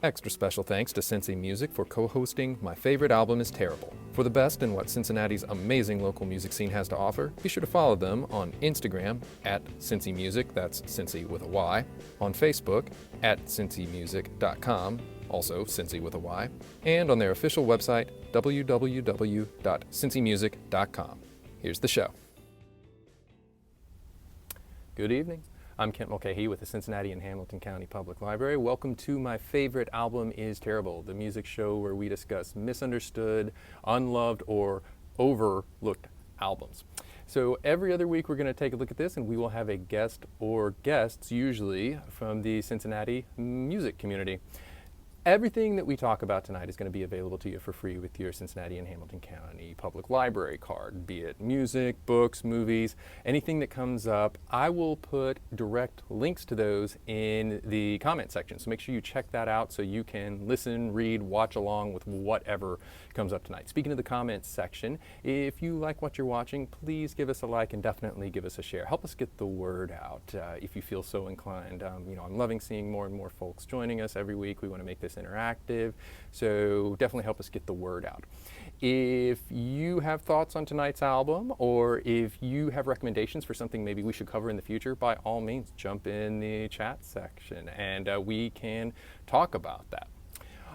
Extra special thanks to Cincy Music for co-hosting My Favorite Album is Terrible. For the best in what Cincinnati's amazing local music scene has to offer, be sure to follow them on Instagram at Cincy Music, that's Cincy with a Y, on Facebook at cincymusic.com, also Cincy with a Y, and on their official website, www.cincymusic.com. Here's the show. Good evening. I'm Kent Mulcahy with the Cincinnati and Hamilton County Public Library. Welcome to My Favorite Album is Terrible, the music show where we discuss misunderstood, unloved, or overlooked albums. So every other week we're going to take a look at this, and we will have a guest or guests, usually from the Cincinnati music community. Everything that we talk about tonight is going to be available to you for free with your Cincinnati and Hamilton County Public Library card, be it music, books, movies, anything that comes up. I will put direct links to those in the comment section, so make sure you check that out so you can listen, read, watch along with whatever comes up tonight. Speaking of the comments section, if you like what you're watching, please give us a like and definitely give us a share. Help us get the word out if you feel so inclined. I'm loving seeing more and more folks joining us every week. We want to make this interactive, so definitely help us get the word out. If you have thoughts on tonight's album, or if you have recommendations for something maybe we should cover in the future, by all means jump in the chat section and we can talk about that.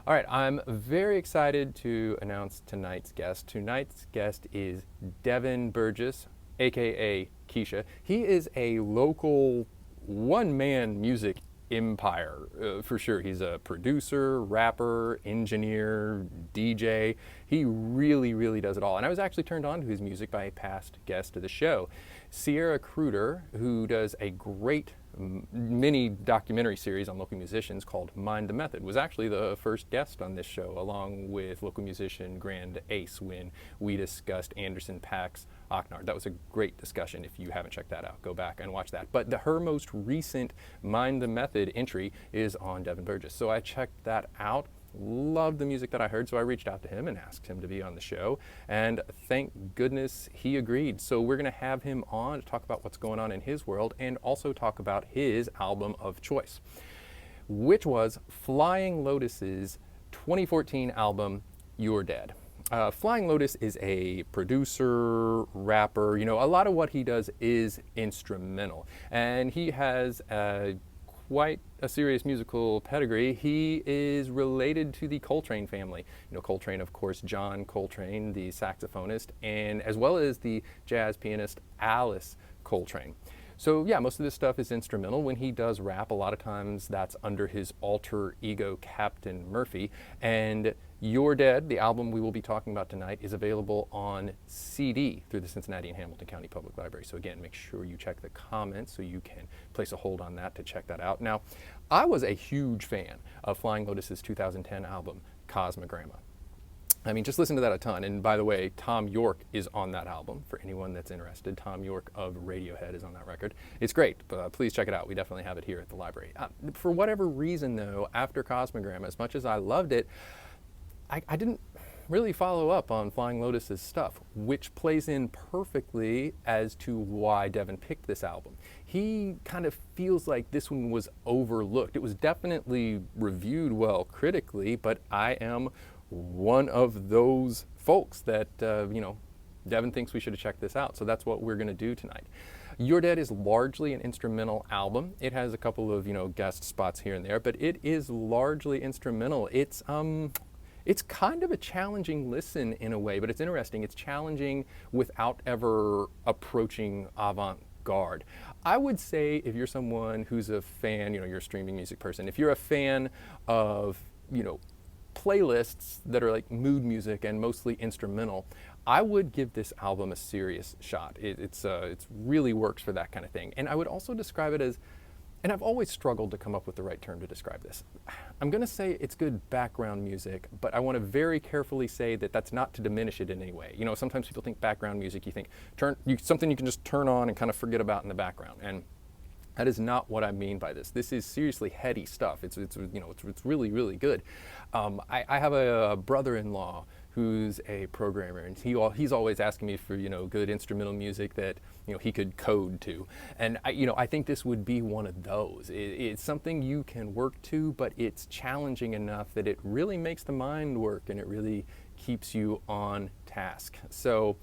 All right, I'm very excited to announce tonight's guest. Tonight's guest is Devin Burgess, aka Keisha. He is a local one-man music empire, for sure. He's a producer, rapper, engineer, DJ. He really does it all. And I was actually turned on to his music by a past guest of the show, Sierra Kruder, who does a great mini documentary series on local musicians called Mind the Method, was actually the first guest on this show, along with local musician Grand Ace, when we discussed Anderson .Paak's Ocknard. That was a great discussion. If you haven't checked that out, go back and watch that. But her most recent Mind the Method entry is on Devin Burgess. So I checked that out. Loved the music that I heard, so I reached out to him and asked him to be on the show, and thank goodness he agreed. So we're going to have him on to talk about what's going on in his world and also talk about his album of choice, which was Flying Lotus's 2014 album, You're Dead. Flying Lotus is a producer, rapper. A lot of what he does is instrumental, and he has quite a serious musical pedigree. He is related to the Coltrane family. Coltrane, of course, John Coltrane, the saxophonist, and as well as the jazz pianist Alice Coltrane. So yeah, most of this stuff is instrumental. When he does rap, a lot of times that's under his alter ego, Captain Murphy. And You're Dead, the album we will be talking about tonight, is available on CD through the Cincinnati and Hamilton County Public Library. So again, make sure you check the comments so you can place a hold on that to check that out. Now, I was a huge fan of Flying Lotus's 2010 album, Cosmogramma. Just listen to that a ton. And by the way, Tom York is on that album, for anyone that's interested. Tom York of Radiohead is on that record. It's great, but please check it out. We definitely have it here at the library. For whatever reason, though, after Cosmogramma, as much as I loved it, I didn't really follow up on Flying Lotus's stuff, which plays in perfectly as to why Devin picked this album. He kind of feels like this one was overlooked. It was definitely reviewed well critically, but I am one of those folks that, Devin thinks we should have checked this out. So that's what we're going to do tonight. You're Dead is largely an instrumental album. It has a couple of, guest spots here and there, but it is largely instrumental. It's kind of a challenging listen in a way, but it's interesting. It's challenging without ever approaching avant-garde. I would say if you're someone who's a fan, you're a streaming music person, if you're a fan of, playlists that are like mood music and mostly instrumental, I would give this album a serious shot. It really works for that kind of thing. And I would also describe it as, and I've always struggled to come up with the right term to describe this. I'm going to say it's good background music, but I want to very carefully say that that's not to diminish it in any way. Sometimes people think background music, you think something you can just turn on and kind of forget about in the background. And that is not what I mean by this. This is seriously heady stuff. It's really good. I have a brother-in-law who's a programmer, and he's always asking me for good instrumental music that he could code to, and I think this would be one of those. It's something you can work to, but it's challenging enough that it really makes the mind work and it really keeps you on task. So,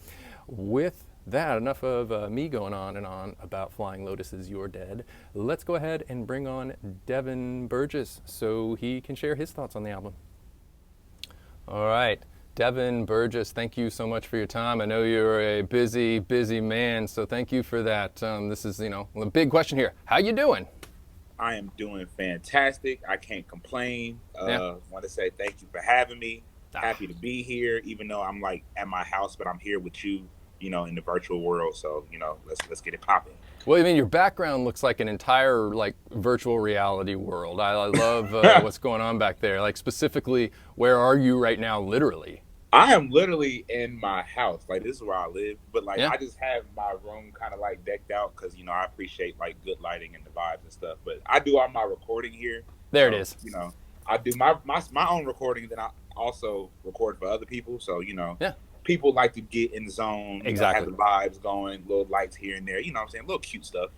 with that, enough of me going on and on about Flying Lotus's You're Dead. Let's go ahead and bring on Devin Burgess so he can share his thoughts on the album. All right. Devin Burgess, thank you so much for your time. I know you're a busy, busy man, so thank you for that. This is, a big question here. How you doing? I am doing fantastic. I can't complain. Want to say thank you for having me. Happy to be here, even though I'm like at my house, but I'm here with you, in the virtual world. So, let's get it popping. Well, I mean, your background looks like an entire virtual reality world. I love what's going on back there. Like specifically, where are you right now, literally? I am literally in my house. Like, this is where I live, but I just have my room kind of decked out because I appreciate good lighting and the vibes and stuff. But I do all my recording here. There it is. I do my own recording, then I also record for other people. So people like to get in the zone, exactly. Have the vibes going, little lights here and there, what I'm saying, little cute stuff.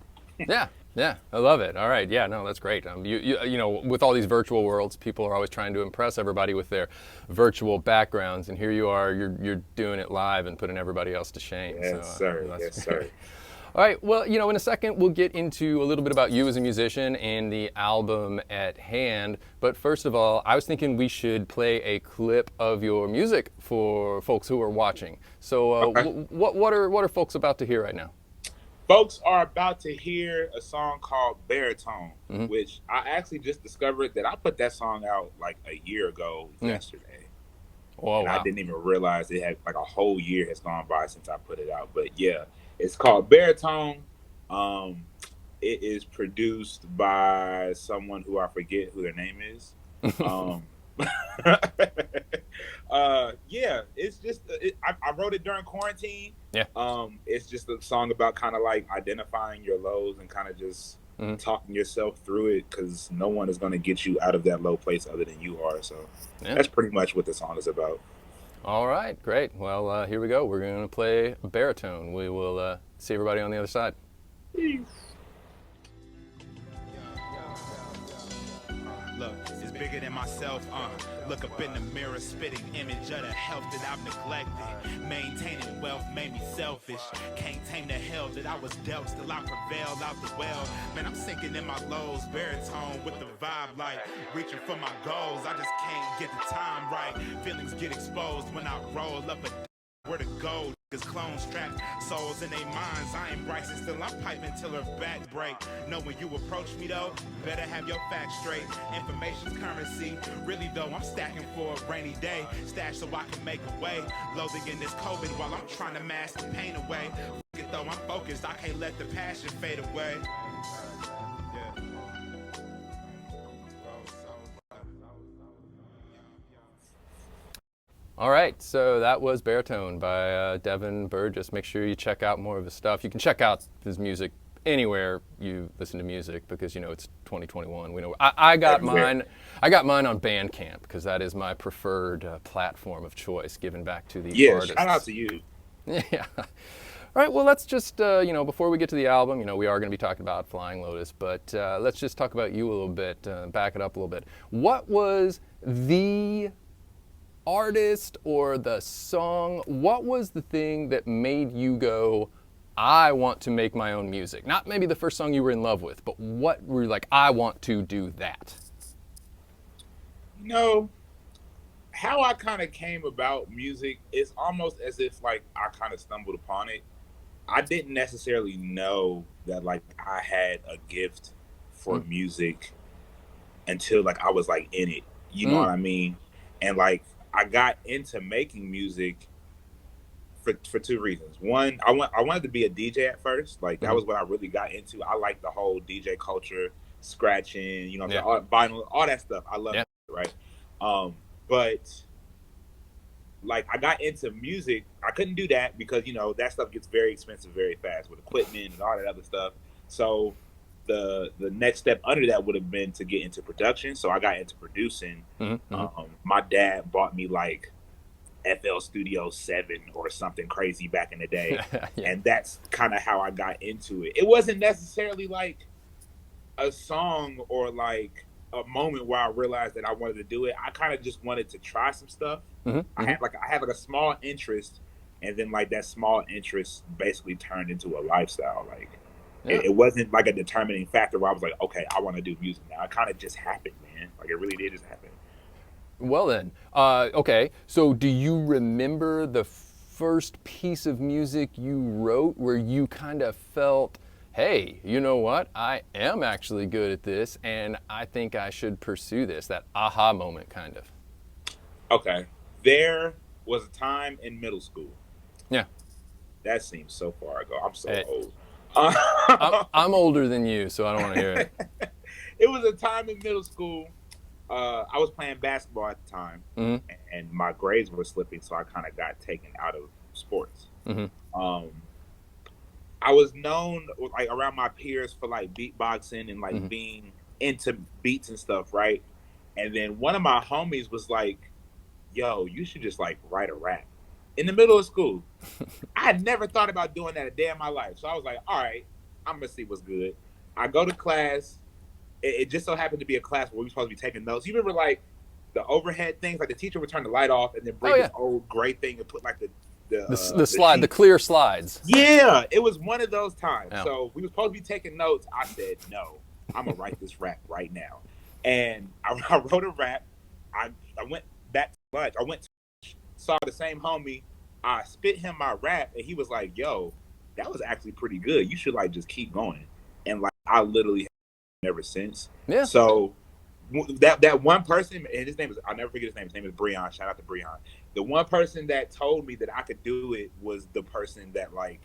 Yeah, I love it. All right, yeah, no, that's great. With all these virtual worlds, people are always trying to impress everybody with their virtual backgrounds, and here you are, you're doing it live and putting everybody else to shame. Yes, sir. Yes, sir. All right, well, in a second, we'll get into a little bit about you as a musician and the album at hand. But first of all, I was thinking we should play a clip of your music for folks who are watching. So okay. What are folks about to hear right now? Folks are about to hear a song called Baritone, mm-hmm. which I actually just discovered that I put that song out a year ago yesterday. Oh, and wow. I didn't even realize it had a whole year has gone by since I put it out. But yeah. It's called Baritone. It is produced by someone who I forget who their name is. It's just I wrote it during quarantine. Yeah. It's just a song about kind of identifying your lows and kind of just talking yourself through it, because no one is going to get you out of that low place other than you are. So that's pretty much what the song is about. All right, great. Well, here we go. We're going to play Baritone. We will see everybody on the other side. Look, it's bigger than myself. Look up in the mirror, spitting image of the health that I've neglected. Maintaining wealth made me selfish. Can't tame the hell that I was dealt. Still I prevailed out the well. Man, I'm sinking in my lows. Baritone with the vibe, reaching for my goals. I just can't get the time right. Feelings get exposed when I roll up a where to go. Cause clones trapped souls in their minds. I ain't Bryson, still I'm piping till her back break. Know when you approach me though, better have your facts straight. Information's currency. Really though, I'm stacking for a rainy day. Stash so I can make a way. Loading in this COVID while I'm trying to mask the pain away. It though, I'm focused. I can't let the passion fade away. All right, so that was Baritone by Devin Burgess. Make sure you check out more of his stuff. You can check out his music anywhere you listen to music, because it's 2021. We know I got mine. I got mine on Bandcamp because that is my preferred platform of choice, given back to the artists. Shout out to you. Yeah. All right, well, let's just, before we get to the album, we are going to be talking about Flying Lotus, but let's just talk about you a little bit, back it up a little bit. What was the artist or the song, what was the thing that made you go, I want to make my own music? Not maybe the first song you were in love with, but what were you like, I want to do that? How I kind of came about music is almost as if I kind of stumbled upon it. I didn't necessarily know that I had a gift for music until I was in it. You know what I mean? And I got into making music for two reasons. One, I wanted to be a DJ at first. That was what I really got into. I like the whole DJ culture, scratching, all, vinyl, all that stuff. I love it, right? But I got into music. I couldn't do that because that stuff gets very expensive very fast with equipment and all that other stuff. So the next step under that would have been to get into production. So I got into producing. My dad bought me FL Studio 7 or something crazy back in the day. Yeah. And that's kind of how I got into it. It wasn't necessarily like a song or like a moment where I realized that I wanted to do it. I kind of just wanted to try some stuff. Mm-hmm. I had like a small interest, and then like that small interest basically turned into a lifestyle. Like Yeah. it wasn't like a determining factor where I was like, okay, I want to do music now. It kind of just happened, man. Like it really did just happen. Well then, okay. So do you remember the first piece of music you wrote where you kind of felt, hey, you know what? I am actually good at this, and I think I should pursue this. That aha moment, kind of. Okay, there was a time in middle school. Yeah. That seems so far ago. I'm so Hey, old. I'm older than you, so I don't want to hear it. It was a time in middle school. I was playing basketball at the time, Mm-hmm. and my grades were slipping, so I kind of got taken out of sports. Mm-hmm. Um, I was known like around my peers for like beatboxing and like Mm-hmm. being into beats and stuff, right? And then one of my homies was like, "Yo, you should just like write a rap." In the middle of school, I had never thought about doing that a day in my life, so I was like, "All right, I'm gonna see what's good." I go to class. It just so happened to be a class where we were supposed to be taking notes. You remember like the overhead things, like the teacher would turn the light off and then Oh bring this yeah. old gray thing and put like The slide, the sheet. clear slides. Yeah, it was one of those times. Yeah. So we were supposed to be taking notes. I said, no, I'm gonna write this rap right now. And I wrote a rap. I went back to lunch. I went to saw the same homie. I spit him my rap, and he was like, "Yo, that was actually pretty good. You should like just keep going." And like I literally have ever since. Yeah. So that one person, and his name is, I'll never forget his name. His name is Breon. Shout out to Breon. The one person that told me that I could do it was the person that like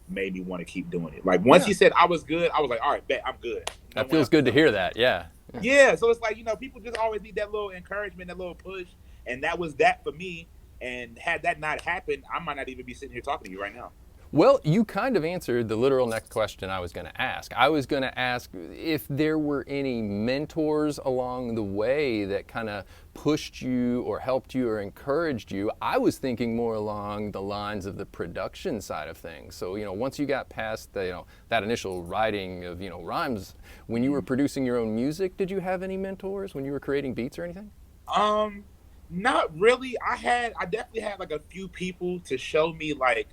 made me want to keep doing it. Like once Yeah. he said I was good, I was like, all right, bet I'm good. No That one feels else good can to tell me. hear that. Yeah. Yeah, so it's like, people just always need that little encouragement, that little push, and that was that for me. And had that not happened, I might not even be sitting here talking to you right now. Well, you kind of answered the literal next question I was going to ask. I was going to ask if there were any mentors along the way that kind of pushed you or helped you or encouraged you. I was thinking more along the lines of the production side of things. So, once you got past the, that initial writing of, rhymes, when you were producing your own music, did you have any mentors when you were creating beats or anything? Not really. I definitely had like a few people to show me like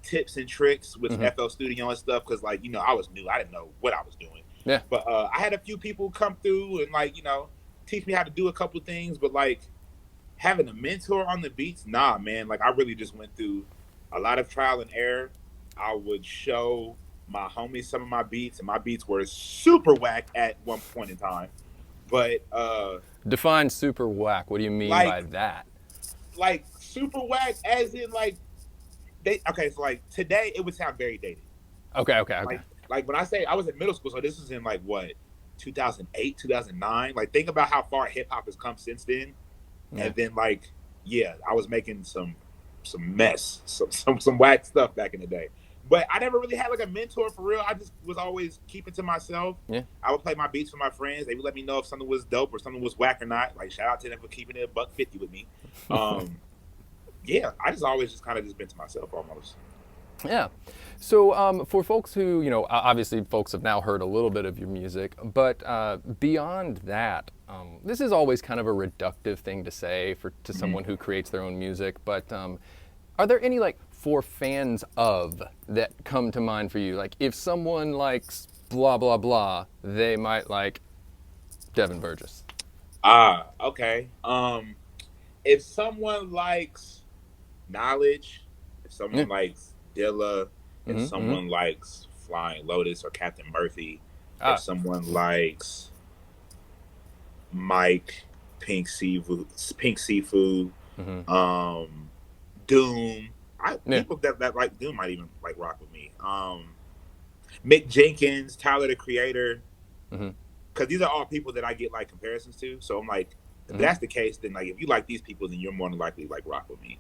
tips and tricks with Mm-hmm. FL Studio and stuff, because like I was new. I didn't know what I was doing. Yeah. But I had a few people come through and like teach me how to do a couple things. But like having a mentor on the beats, nah, man. Like I really just went through a lot of trial and error. I would show my homies some of my beats, and my beats were super whack at one point in time. But Define super whack. What do you mean by like that? like super whack as in like so like today it would sound very dated. Okay. Like when I say I was in middle school, so this was in like what, 2008, 2009. Like think about how far hip hop has come since then. Yeah. And then like I was making some mess, some whack stuff back in the day. But I never really had like a mentor for real. I just was always keeping to myself. Yeah. I would play my beats for my friends. They would let me know if something was dope or something was whack or not. Like shout out to them for keeping it $1.50 with me. Yeah, I just always just kind of just been to myself almost. Yeah. So for folks who, obviously folks have now heard a little bit of your music, but beyond that, this is always kind of a reductive thing to say to someone who creates their own music, but are there any like for fans of that come to mind for you? Like if someone likes blah, blah, blah, they might like Devin Burgess. Okay. If someone likes Knowledge, if someone likes Dilla, if someone likes Flying Lotus or Captain Murphy, if someone likes Mike, Pink Seafood, Doom. People that like Doom might even like rock with me. Mick Jenkins, Tyler the Creator, because these are all people that I get like comparisons to. So I'm like, if that's the case, then like if you like these people, then you're more than likely like rock with me.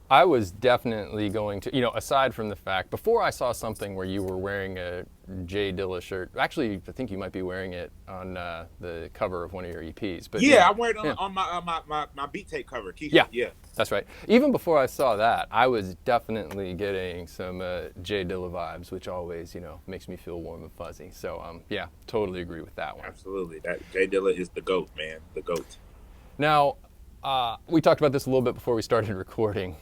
I was definitely going to, aside from the fact, before I saw something where you were wearing a Jay Dilla shirt. Actually, I think you might be wearing it on the cover of one of your EPs. But Yeah, I wear it yeah. on my beat tape cover. Keisha. Yeah, Yeah. that's right. Even before I saw that, I was definitely getting some Jay Dilla vibes, which always, makes me feel warm and fuzzy. So, yeah, totally agree with that one. Absolutely. That Jay Dilla is the GOAT, man. The GOAT. Now, we talked about this a little bit before we started recording.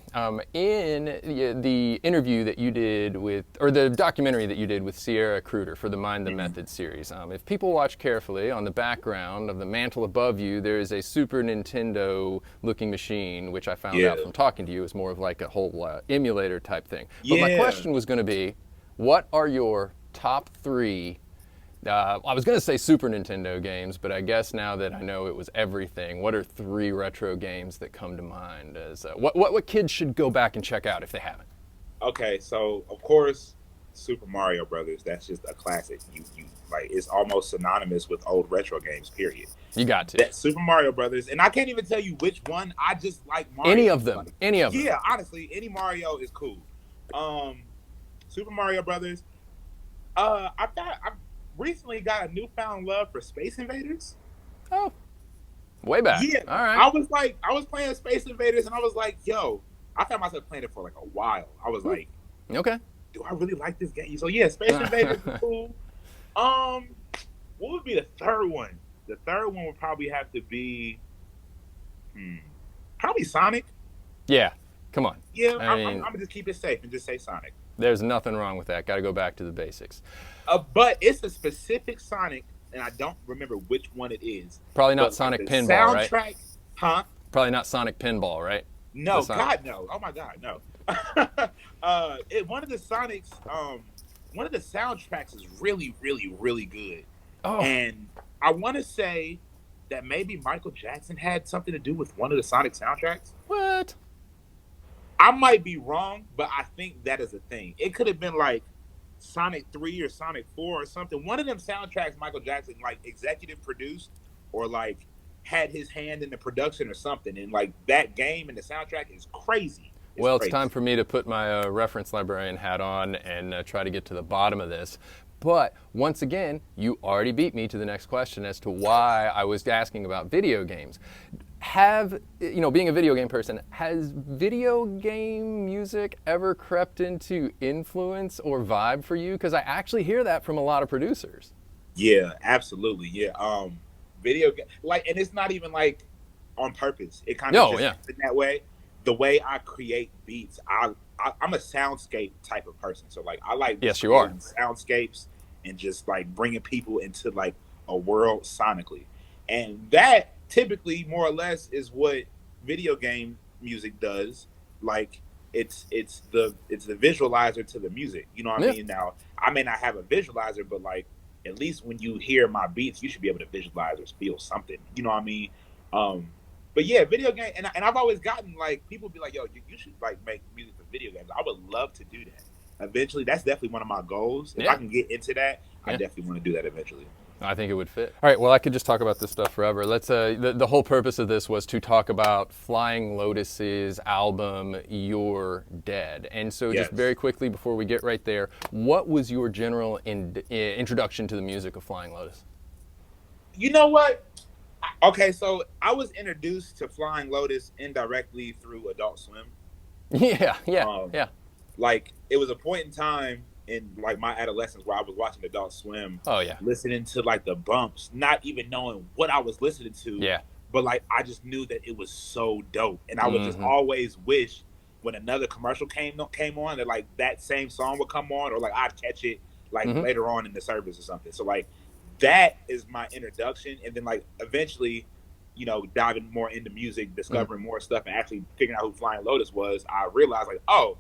In the interview that you did or the documentary that you did with Sierra Kruder for the Mind the Method series, if people watch carefully, on the background of the mantle above you, there is a Super Nintendo looking machine, which I found out from talking to you is more of like a whole emulator type thing. But my question was going to be, what are your top 3 I was going to say Super Nintendo games, but I guess now that I know it was everything, what are 3 retro games that come to mind as what kids should go back and check out if they haven't? Okay, so of course, Super Mario Brothers. That's just a classic. You like, it's almost synonymous with old retro games. Period. You got to. That Super Mario Brothers, and I can't even tell you which one. I just like Mario. Any of them. Like, any of them. Yeah, honestly, any Mario is cool. Super Mario Brothers. I recently got a newfound love for Space Invaders. Oh, way back. Yeah, all right. I was playing Space Invaders, and I was like, yo, I found myself playing it for like a while. I was like, okay, do I really like this game? So yeah, Space Invaders is cool. What would be the third one? The third one would probably have to be, probably Sonic. Yeah, come on. Yeah, I'm gonna just keep it safe and just say Sonic. There's nothing wrong with that. Got to go back to the basics. But it's a specific Sonic, and I don't remember which one it is. Probably not Sonic like Pinball, right? Soundtrack, huh? Probably not Sonic Pinball, right? No, God, no. Oh my God, no. One of the Sonics, one of the soundtracks is really, really, really good. Oh. And I want to say that maybe Michael Jackson had something to do with one of the Sonic soundtracks. What? I might be wrong, but I think that is a thing. It could have been like Sonic 3 or Sonic 4 or something. One of them soundtracks Michael Jackson like executive produced or like had his hand in the production or something. And like that game and the soundtrack is crazy. It's time for me to put my reference librarian hat on and try to get to the bottom of this. But once again, you already beat me to the next question as to why I was asking about video games. Being a video game person, has video game music ever crept into influence or vibe for you? Because I actually hear that from a lot of producers. Yeah, absolutely. Yeah. Video game, like, and it's not even like on purpose. It kind of just in that way. The way I create beats, I'm a soundscape type of person. So like, I like you are soundscapes and just like bringing people into like a world sonically, and that typically more or less is what video game music does. Like it's the visualizer to the music. You know what I mean? Now I may not have a visualizer, but like at least when you hear my beats, you should be able to visualize or feel something. You know what I mean? But yeah, video game, and I've always gotten like people be like, yo, you should like make music for video games. I would love to do that. Eventually, that's definitely one of my goals. If I can get into that, I definitely want to do that eventually. I think it would fit. All right, well, I could just talk about this stuff forever. Let's. The whole purpose of this was to talk about Flying Lotus's album, You're Dead. And so just very quickly before we get right there, what was your general introduction to the music of Flying Lotus? You know what? Okay, so I was introduced to Flying Lotus indirectly through Adult Swim. Yeah. Like, it was a point in time in like my adolescence where I was watching Adult Swim. Oh yeah. Listening to like the bumps, not even knowing what I was listening to. Yeah. But like I just knew that it was so dope, and I would just always wish when another commercial came on that like that same song would come on, or like I'd catch it like later on in the service or something. So like that is my introduction, and then like eventually, diving more into music, discovering more stuff, and actually figuring out who Flying Lotus was. I realized like, oh,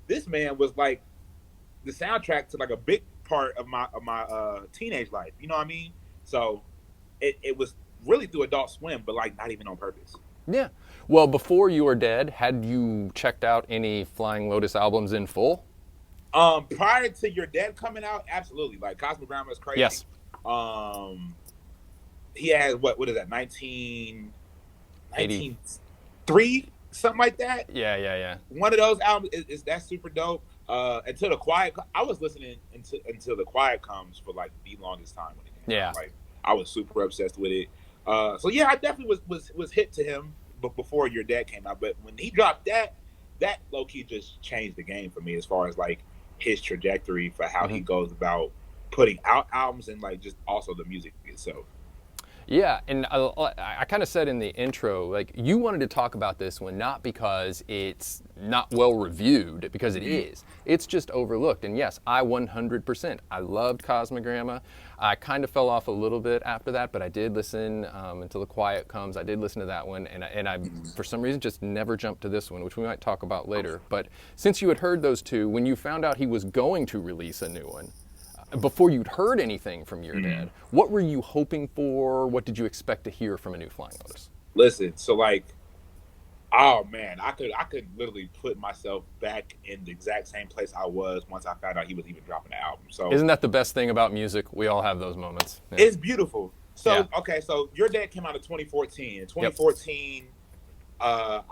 this man was like the soundtrack to like a big part of my teenage life. You know what I mean? So it was really through Adult Swim, but like not even on purpose. Yeah. Well, before You Were Dead, had you checked out any Flying Lotus albums in full? Prior to You're Dead coming out, absolutely. Like Cosmogramma is crazy. Yes. He has what is that? 1983? something like that. Yeah, yeah, yeah. One of those albums is that super dope. Until the Quiet, I was listening until the Quiet Comes for like the longest time when it came Yeah. out. Like I was super obsessed with it. So yeah, I definitely was hit to him, but before Your Dad came out. But when he dropped that low key just changed the game for me as far as like his trajectory for how he goes about putting out albums and like just also the music itself. Yeah, and I kind of said in the intro, like, you wanted to talk about this one not because it's not well reviewed, because it is. It's just overlooked. And yes, I 100%. I loved Cosmogramma. I kind of fell off a little bit after that, but I did listen until the Quiet Comes. I did listen to that one, and I, for some reason, just never jumped to this one, which we might talk about later. But since you had heard those two, when you found out he was going to release a new one, before you'd heard anything from Your Dad, what were you hoping for? What did you expect to hear from a new Flying Lotus? Listen, so like, oh man, I could literally put myself back in the exact same place I was once I found out he was even dropping the album. So isn't that the best thing about music? We all have those moments. Yeah. it's beautiful. So Yeah. okay, so Your Dad came out in 2014. In 2014, I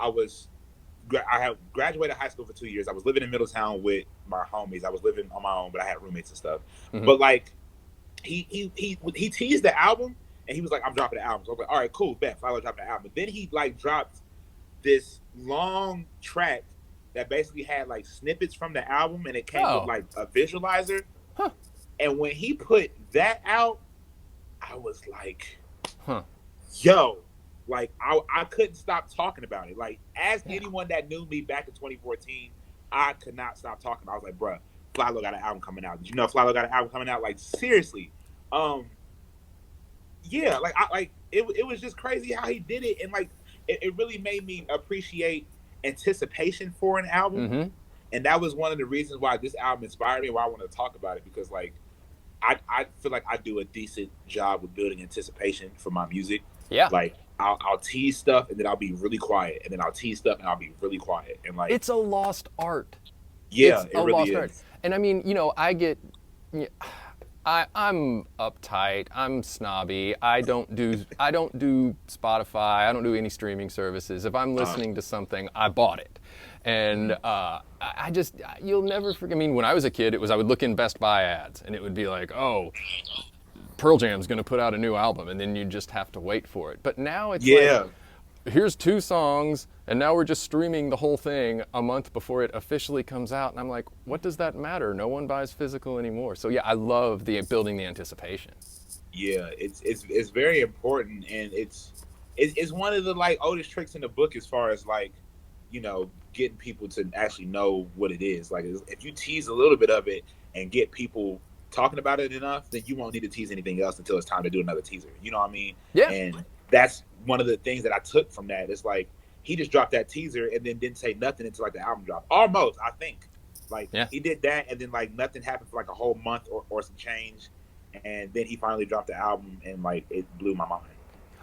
had graduated high school for 2 years. I was living in Middletown with my homies. I was living on my own, but I had roommates and stuff. But like, he teased the album, and he was like, "I'm dropping the album." So I was like, "All right, cool, bet." Follow dropping the album. But then he like dropped this long track that basically had like snippets from the album, and it came with like a visualizer. And when he put that out, I was like, "Yo." Like, I couldn't stop talking about it. Like, as anyone that knew me back in 2014, I could not stop talking. I was like, bruh, Flylo got an album coming out. Did you know Flylo got an album coming out? Like, seriously. Yeah, like, it was just crazy how he did it. And, like, it really made me appreciate anticipation for an album. And that was one of the reasons why this album inspired me, why I want to talk about it. Because, like, I feel like I do a decent job with building anticipation for my music. Yeah. Like, I'll tease stuff and then I'll be really quiet, and then I'll tease stuff and I'll be really quiet, and like it's a lost art. Yeah, it's it really is. Art. And I mean, you know, I'm uptight. I'm snobby. I don't do Spotify. I don't do any streaming services. If I'm listening to something, I bought it. And you'll never forget. I mean, when I was a kid, I would look in Best Buy ads, and it would be like, oh, Pearl Jam's going to put out a new album, and then you just have to wait for it. But now it's like, here's 2 songs, and now we're just streaming the whole thing a month before it officially comes out. And I'm like, what does that matter? No one buys physical anymore. So yeah, I love building the anticipation. Yeah, it's very important, and it's one of the like oldest tricks in the book as far as like, you know, getting people to actually know what it is. Like, if you tease a little bit of it and get people talking about it enough, then you won't need to tease anything else until it's time to do another teaser. You know what I mean? Yeah. And that's one of the things that I took from that. It's like, he just dropped that teaser and then didn't say nothing until like the album dropped. Almost, I think. Like, he did that, and then like nothing happened for like a whole month or some change. And then he finally dropped the album, and like, it blew my mind.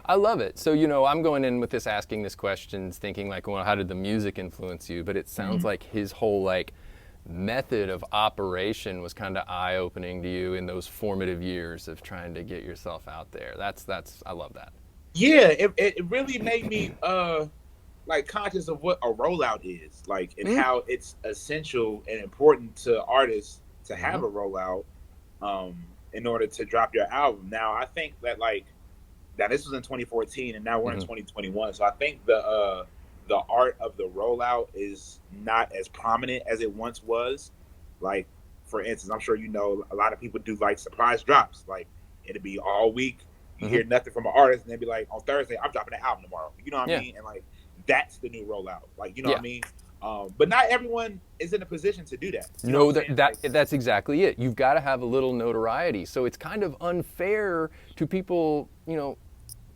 I love it. So, you know, I'm going in with this, asking this questions, thinking like, well, how did the music influence you? But it sounds like his whole like method of operation was kind of eye-opening to you in those formative years of trying to get yourself out there. That's I love that. Yeah, it really made me like conscious of what a rollout is, like, and how it's essential and important to artists to have a rollout in order to drop your album. Now, I think that like, now this was in 2014 and now we're in 2021, so I think the art of the rollout is not as prominent as it once was. Like, for instance, I'm sure you know, a lot of people do like surprise drops. Like, it'll be all week, you hear nothing from an artist, and they'll be like, on Thursday, I'm dropping an album tomorrow. You know what I mean? And like, that's the new rollout. Like, you know what I mean? But not everyone is in a position to do that. No, that's exactly it. You've got to have a little notoriety. So it's kind of unfair to people, you know,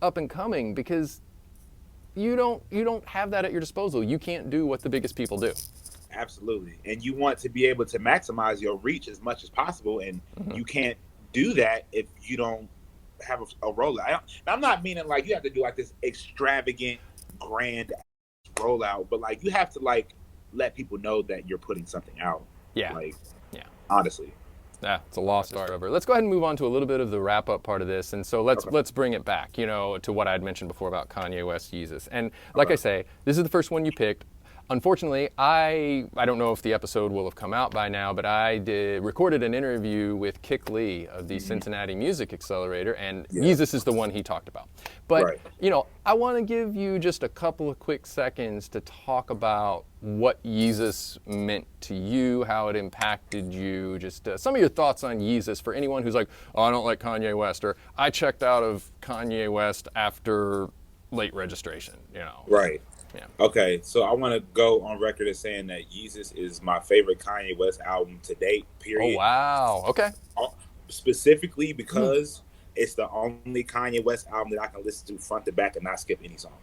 up and coming, because you don't have that at your disposal. You can't do what the biggest people do. Absolutely. And you want to be able to maximize your reach as much as possible, and you can't do that if you don't have a rollout. I'm not meaning like you have to do like this extravagant, grand rollout, but like, you have to like let people know that you're putting something out. Yeah. Like, honestly. Yeah, it's a lost art. Let's go ahead and move on to a little bit of the wrap-up part of this, and so let's bring it back, to what I had mentioned before about Kanye West, Yeezus. And like I say, this is the first one you picked. Unfortunately, I don't know if the episode will have come out by now, but I recorded an interview with Kick Lee of the Cincinnati Music Accelerator, and Yeezus is the one he talked about. But, I want to give you just a couple of quick seconds to talk about what Yeezus meant to you, how it impacted you, just some of your thoughts on Yeezus for anyone who's like, oh, I don't like Kanye West, or I checked out of Kanye West after late registration, Right. Yeah. Okay, so I want to go on record as saying that Yeezus is my favorite Kanye West album to date, period. Oh, wow. Okay. Specifically because it's the only Kanye West album that I can listen to front to back and not skip any songs.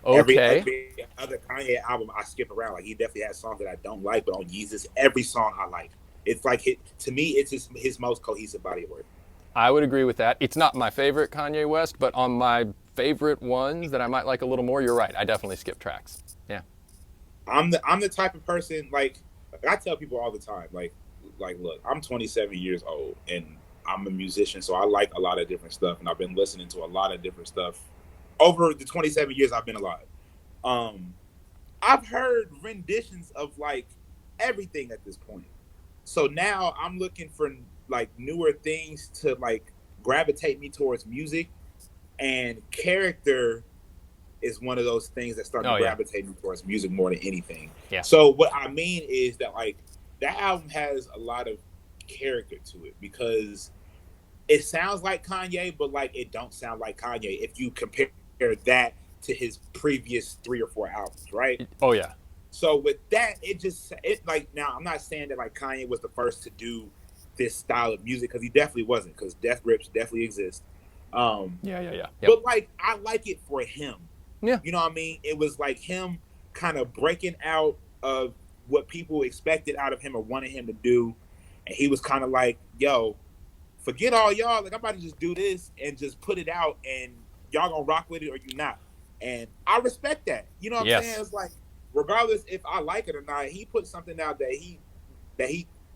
Okay. Every other Kanye album I skip around. Like, he definitely has songs that I don't like, but on Yeezus, every song I like. It's like, to me, it's his most cohesive body of work. I would agree with that. It's not my favorite Kanye West, but on my favorite ones that I might like a little more, you're right. I definitely skip tracks. Yeah. I'm the type of person, like I tell people all the time, like look, I'm 27 years old and I'm a musician, so I like a lot of different stuff, and I've been listening to a lot of different stuff over the 27 years I've been alive. I've heard renditions of like everything at this point. So now I'm looking for like newer things to like gravitate me towards music, and character is one of those things that start to gravitate me towards music more than anything. Yeah. So what I mean is that like that album has a lot of character to it because it sounds like Kanye, but like it don't sound like Kanye if you compare that to his previous 3 or 4 albums, right? Oh yeah. So with that, it like, now I'm not saying that like Kanye was the first to do this style of music, because he definitely wasn't, because Death Grips definitely exist. Yeah. But like I like it for him. Yeah. You know what I mean? It was like him kind of breaking out of what people expected out of him or wanted him to do. And he was kind of like, yo, forget all y'all. Like, I'm about to just do this and just put it out, and y'all gonna rock with it or you not. And I respect that. You know what I'm saying? It's like, regardless if I like it or not, he put something out that he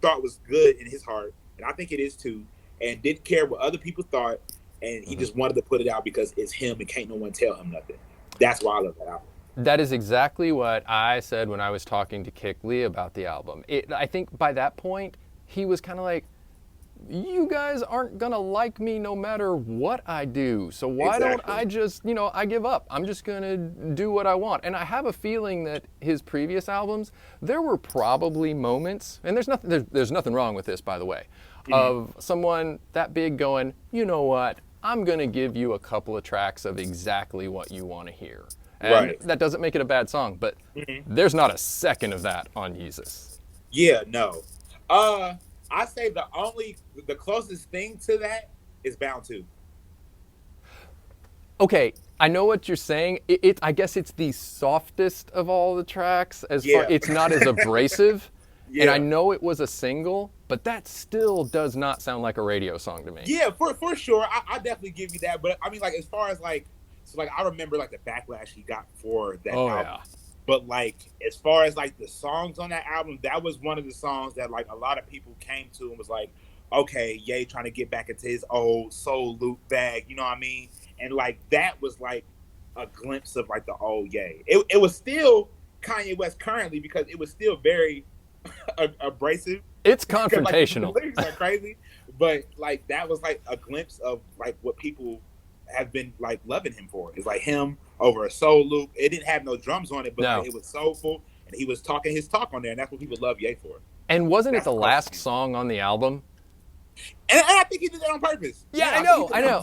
thought was good in his heart, and I think it is too, and didn't care what other people thought, and he just wanted to put it out because it's him and can't no one tell him nothing. That's why I love that album. That is exactly what I said when I was talking to Kick Lee about the album. I think by that point, he was kind of like, you guys aren't going to like me no matter what I do. So why don't I just, I give up. I'm just going to do what I want. And I have a feeling that his previous albums, there were probably moments, and there's nothing wrong with this, by the way, of someone that big going, you know what, I'm going to give you a couple of tracks of exactly what you want to hear. And that doesn't make it a bad song, but there's not a second of that on Yeezus. Yeah, no. I say the closest thing to that is Bound 2. Okay, I know what you're saying. I guess it's the softest of all the tracks. It's not as abrasive. And I know it was a single, but that still does not sound like a radio song to me. Yeah, for sure. I definitely give you that. But I mean, like, as far as like, so like, I remember like the backlash he got for that album. Yeah. But like, as far as like the songs on that album, that was one of the songs that like a lot of people came to and was like, okay, Ye trying to get back into his old soul loop bag, you know what I mean? And like, that was like a glimpse of like the old Ye. It was still Kanye West currently, because it was still very abrasive. It's confrontational. Like, the lyrics are crazy, but like that was like a glimpse of like what people have been like loving him for. It's like him over a soul loop. It didn't have no drums on it, but like, it was soulful, and he was talking his talk on there, and that's what people love Ye for. And wasn't it the last song on the album? And I think he did that on purpose. Yeah, I know.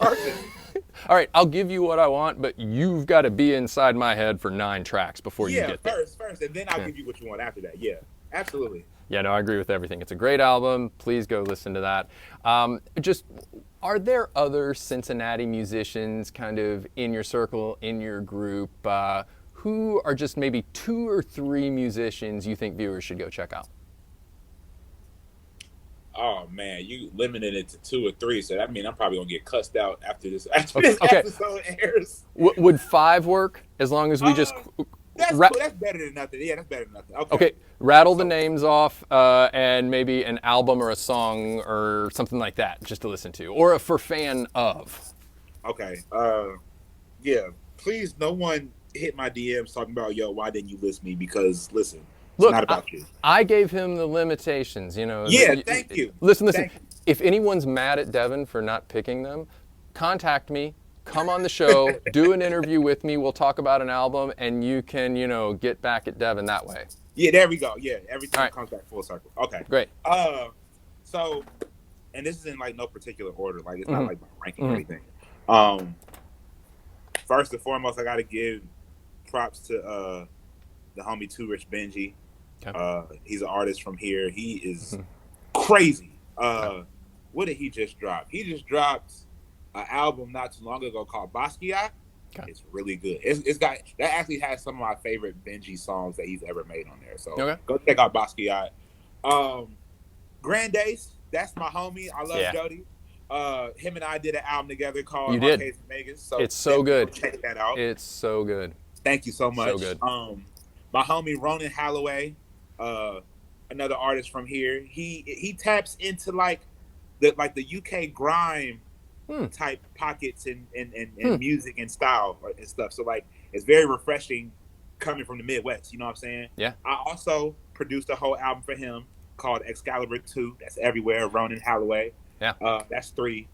All right, I'll give you what I want, but you've got to be inside my head for 9 tracks before you get there. First, and then I'll give you what you want after that. Yeah, absolutely. Yeah, no, I agree with everything. It's a great album. Please go listen to that. Are there other Cincinnati musicians kind of in your circle, in your group, who are just maybe 2 or 3 musicians you think viewers should go check out? Oh man, you limited it to 2 or 3, so that means I'm probably gonna get cussed out after this episode airs. Would 5 work as long as we just That's cool. That's better than nothing. Yeah, that's better than nothing. Okay. Okay, rattle the names off, and maybe an album or a song or something like that, just to listen to, or for fan of. Okay. Yeah. Please, no one hit my DMs talking about, yo, why didn't you list me? Because listen, it's Look, not about you. I gave him the limitations, you know. Yeah, thank you. Listen. Thank you. If anyone's mad at Devin for not picking them, contact me. Come on the show, do an interview with me. We'll talk about an album, and you can, you know, get back at Devin that way. Yeah, there we go. Yeah, everything comes back full circle. Okay. Great. So, and this is in like no particular order. Like it's not like my ranking or anything. First and foremost, I got to give props to the homie Too Rich Benji. Okay. He's an artist from here. He is crazy. What did he just drop? He just dropped an album not too long ago called Basquiat. Okay. It's really good. It's got that actually has some of my favorite Benji songs that he's ever made on there. So go check out Basquiat. Grandace, that's my homie. I love Jody. Him and I did an album together called Arcades in Vegas. So it's so good. Check that out. It's so good. Thank you so much. So good. My homie Ronan Holloway, another artist from here. He taps into like the UK grime type pockets and music and style and stuff. So like it's very refreshing coming from the Midwest. You know what I'm saying? Yeah. I also produced a whole album for him called Excalibur 2. That's everywhere. Ronan Holloway. Yeah. That's 3.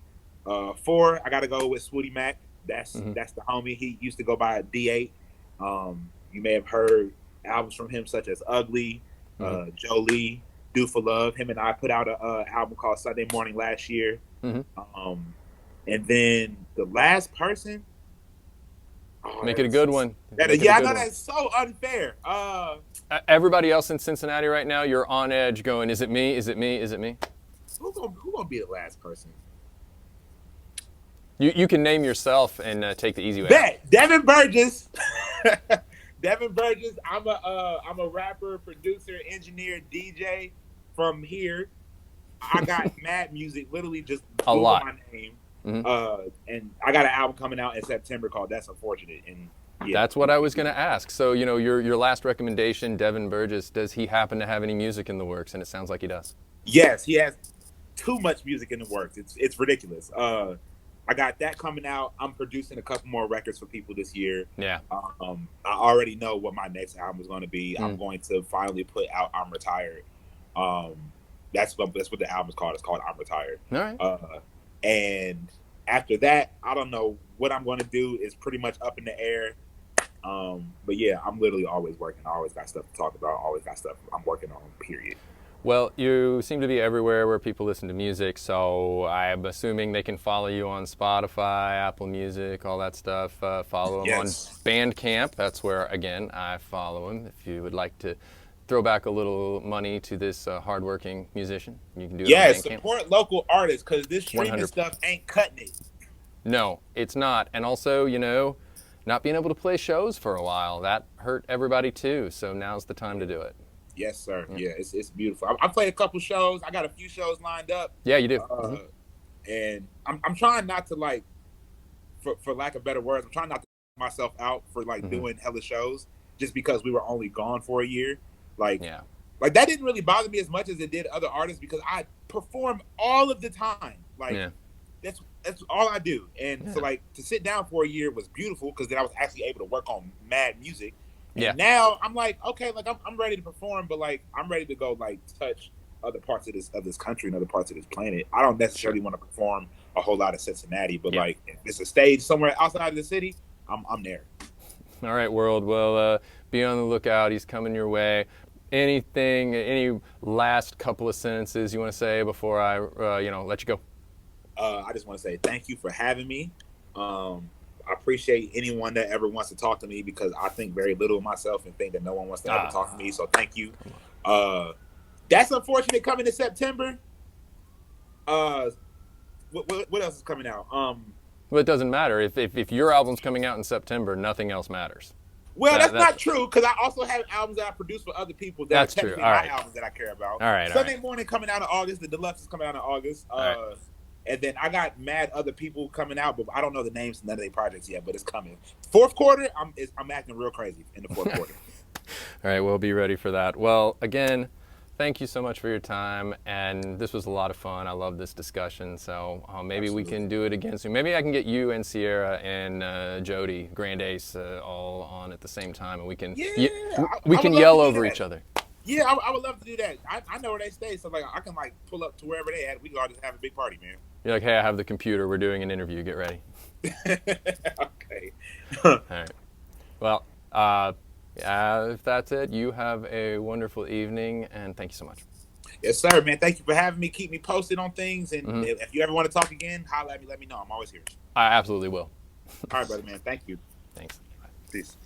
4. I got to go with Swooty Mac. That's the homie. He used to go by D8. You may have heard albums from him such as Ugly, Jolie, Do for Love. Him and I put out a album called Sunday Morning last year. And then the last person. Make it a good one. I know that's so unfair. Everybody else in Cincinnati right now, you're on edge going, is it me? Is it me? Is it me? Who gonna be the last person? You can name yourself and take the easy way. Devin Burgess. Devin Burgess. I'm a rapper, producer, engineer, DJ from here. I got mad music, literally just a lot. My name. And I got an album coming out in September called That's Unfortunate. And that's what I was going to ask. So, you know, your last recommendation, Devin Burgess, does he happen to have any music in the works? And it sounds like he does. Yes, he has too much music in the works. It's ridiculous. I got that coming out. I'm producing a couple more records for people this year. Yeah. I already know what my next album is going to be. I'm going to finally put out I'm Retired. That's what the album is called. It's called I'm Retired. All right. And after that, I don't know what I'm going to do. It's pretty much up in the air. But yeah, I'm literally always working. I always got stuff to talk about. Always got stuff I'm working on, period. Well, you seem to be everywhere where people listen to music, so I'm assuming they can follow you on Spotify, Apple Music, all that stuff. Follow him on Bandcamp. That's where, again, I follow him. If you would like to throw back a little money to this hardworking musician, you can do it on Bandcamp. Support local artists, because this streaming 100%. Stuff ain't cutting it. No, it's not. And also, you know, not being able to play shows for a while, that hurt everybody too, so now's the time to do it. Yes, sir. Yeah, it's beautiful. I played a couple shows. I got a few shows lined up. Yeah, you do. And I'm trying not to, like, for lack of better words, I'm trying not to myself out for like doing hella shows just because we were only gone for a year. Like that didn't really bother me as much as it did other artists because I perform all of the time. Like that's all I do. And so like to sit down for a year was beautiful because then I was actually able to work on mad music. And now I'm like, okay, like I'm ready to perform, but like I'm ready to go like touch other parts of this country and other parts of this planet. I don't necessarily want to perform a whole lot of Cincinnati, but like if it's a stage somewhere outside of the city, I'm there. All right, world. Well, be on the lookout. He's coming your way. Any last couple of sentences you want to say before I let you go? I just want to say thank you for having me. I appreciate anyone that ever wants to talk to me because I think very little of myself and think that no one wants to ever talk to me. So thank you. That's Unfortunate coming in September. What else is coming out? Well, it doesn't matter. If your album's coming out in September, nothing else matters. Well, that's not true because I also have albums that I produce for other people that are technically my albums that I care about. All right. Sunday Morning coming out in August. The Deluxe is coming out in August. And then I got mad other people coming out, but I don't know the names of none of their projects yet. But it's coming. Fourth quarter, I'm acting real crazy in the fourth quarter. All right, we'll be ready for that. Well, again, thank you so much for your time, and this was a lot of fun. I love this discussion, so maybe Absolutely. we can do it again soon. Maybe I can get you and Sierra and Jody, Grand Ace, all on at the same time, and we can we can yell over each other. Yeah, I would love to do that. I know where they stay, so like I can like pull up to wherever they at. We can all just have a big party, man. You're like, hey, I have the computer. We're doing an interview. Get ready. Okay. All right. Well, if that's it, you have a wonderful evening, and thank you so much. Yes, sir, man. Thank you for having me. Keep me posted on things, and if you ever want to talk again, holla at me. Let me know. I'm always here. I absolutely will. All right, brother, man. Thank you. Thanks. Peace.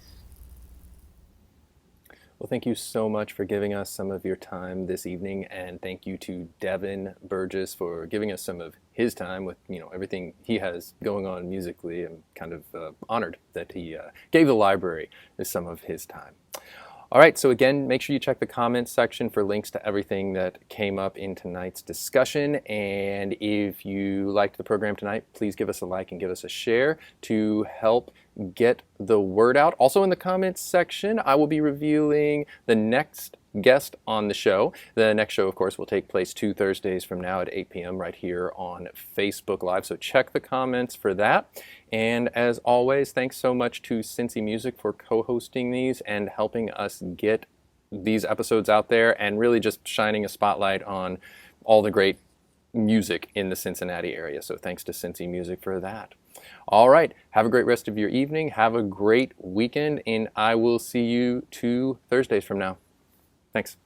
Well, thank you so much for giving us some of your time this evening, and thank you to Devin Burgess for giving us some of his time with everything he has going on musically. I'm kind of honored that he gave the library some of his time. All right, so again, make sure you check the comments section for links to everything that came up in tonight's discussion. And if you liked the program tonight, please give us a like and give us a share to help get the word out. Also in the comments section, I will be revealing the next guest on the show. The next show, of course, will take place 2 Thursdays from now at 8 p.m. right here on Facebook Live. So check the comments for that. And as always, thanks so much to Cincy Music for co-hosting these and helping us get these episodes out there and really just shining a spotlight on all the great music in the Cincinnati area. So thanks to Cincy Music for that. All right, have a great rest of your evening. Have a great weekend, and I will see you 2 Thursdays from now. Thanks.